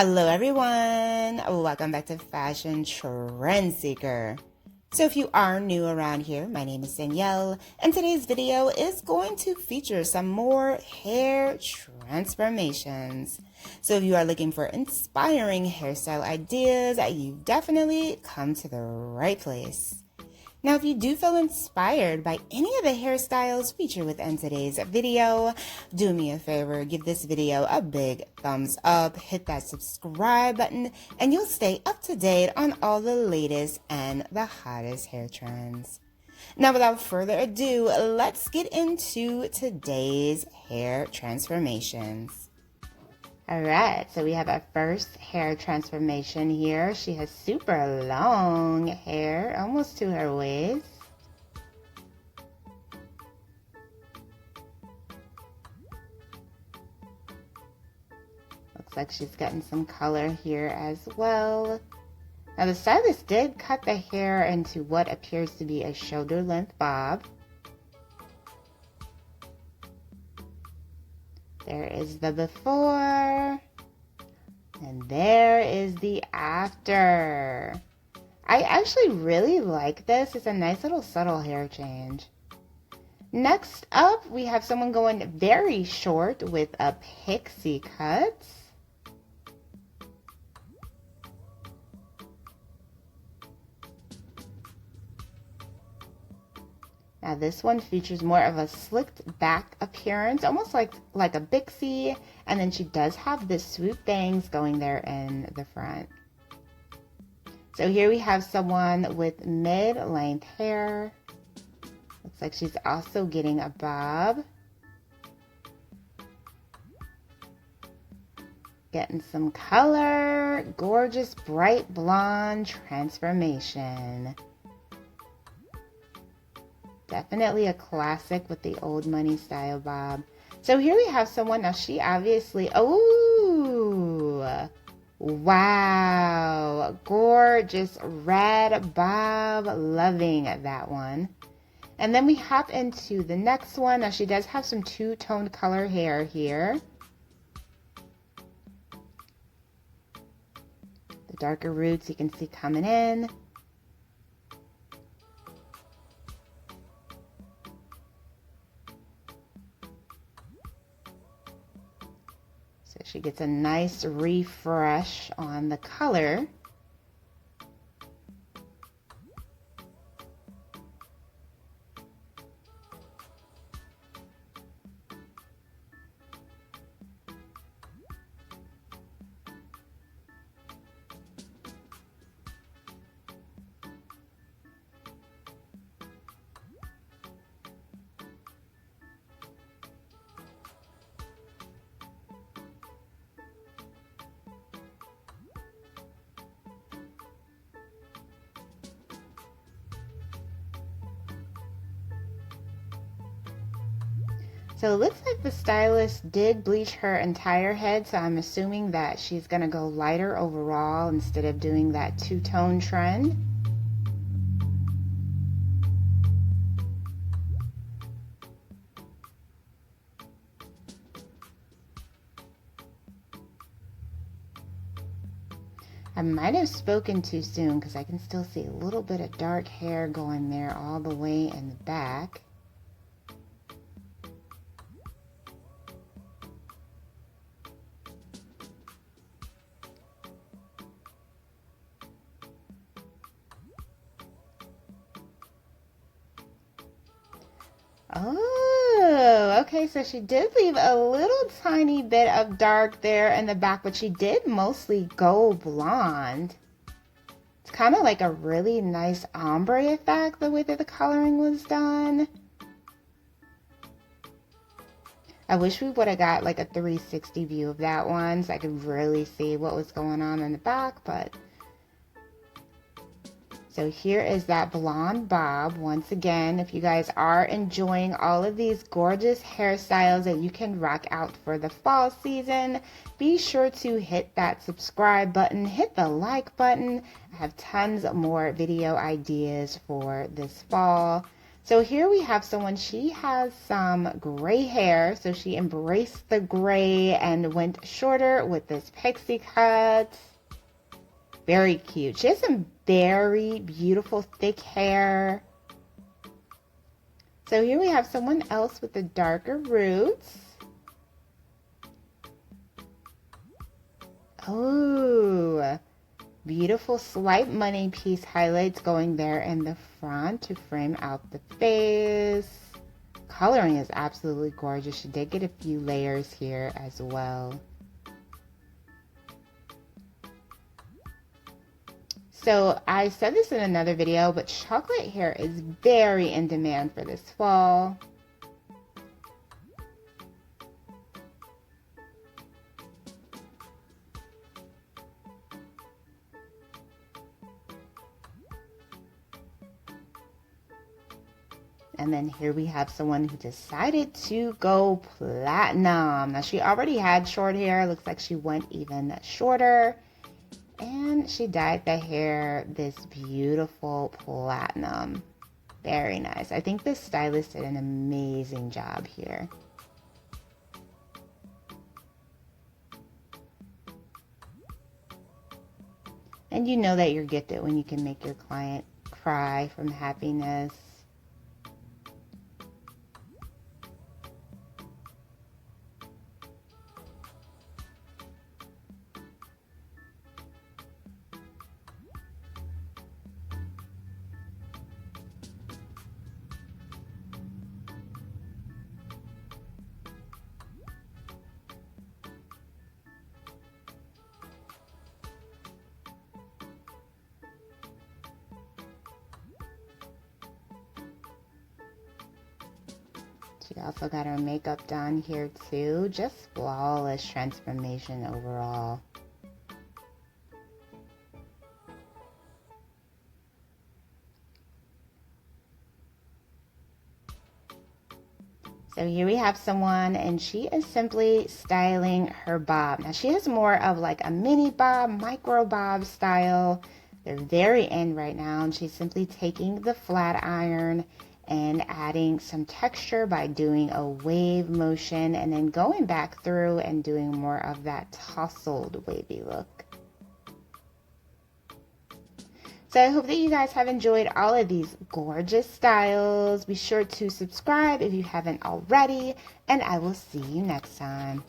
Hello everyone, welcome back to Fashion Trend Seeker. So if you are new around here, my name is Danielle, and today's video is going to feature some more hair transformations. So if you are looking for inspiring hairstyle ideas, you've definitely come to the right place. Now, if you do feel inspired by any of the hairstyles featured within today's video, do me a favor, give this video a big thumbs up, hit that subscribe button, and you'll stay up to date on all the latest and the hottest hair trends. Now, without further ado, let's get into today's hair transformations. Alright, so we have our first hair transformation here. She has super long hair, almost to her waist. Looks like she's gotten some color here as well. Now the stylist did cut the hair into what appears to be a shoulder length bob. There is the before, and there is the after. I actually really like this. It's a nice little subtle hair change. Next up, we have someone going very short with a pixie cut. Now this one features more of a slicked back appearance, almost like a pixie, and then she does have the swoop bangs going there in the front. So here we have someone with mid-length hair. Looks like she's also getting a bob. Getting some color, gorgeous bright blonde transformation. Definitely a classic with the old money style bob. So here we have someone, now she obviously, oh, wow, gorgeous red bob, loving that one. And then we hop into the next one. Now she does have some two-toned color hair here. The darker roots you can see coming in. So she gets a nice refresh on the color. So it looks like the stylist did bleach her entire head, so I'm assuming that she's going to go lighter overall instead of doing that two-tone trend. I might have spoken too soon because I can still see a little bit of dark hair going there all the way in the back. Oh, okay, so she did leave a little tiny bit of dark there in the back, but she did mostly go blonde. It's kind of like a really nice ombre effect, the way that the coloring was done. I wish we would have got like a 360 view of that one so I could really see what was going on in the back, but... So here is that blonde bob. Once again, if you guys are enjoying all of these gorgeous hairstyles that you can rock out for the fall season, be sure to hit that subscribe button, hit the like button. I have tons more video ideas for this fall. So here we have someone, she has some gray hair, so she embraced the gray and went shorter with this pixie cut. Very cute. She has some very beautiful thick hair. So here we have someone else with the darker roots. Oh, beautiful slight money piece highlights going there in the front to frame out the face. Coloring is absolutely gorgeous. She did get a few layers here as well. So I said this in another video, but chocolate hair is very in demand for this fall. And then here we have someone who decided to go platinum. Now she already had short hair. Looks like she went even shorter. And she dyed the hair this beautiful platinum. Very nice. I think this stylist did an amazing job here. And you know that you're gifted when you can make your client cry from happiness. She also got her makeup done here too. Just flawless transformation overall. So here we have someone, and she is simply styling her bob. Now she has more of like a mini bob, micro bob style. They're very in right now, and she's simply taking the flat iron and adding some texture by doing a wave motion and then going back through and doing more of that tousled wavy look. So I hope that you guys have enjoyed all of these gorgeous styles. Be sure to subscribe if you haven't already, and I will see you next time.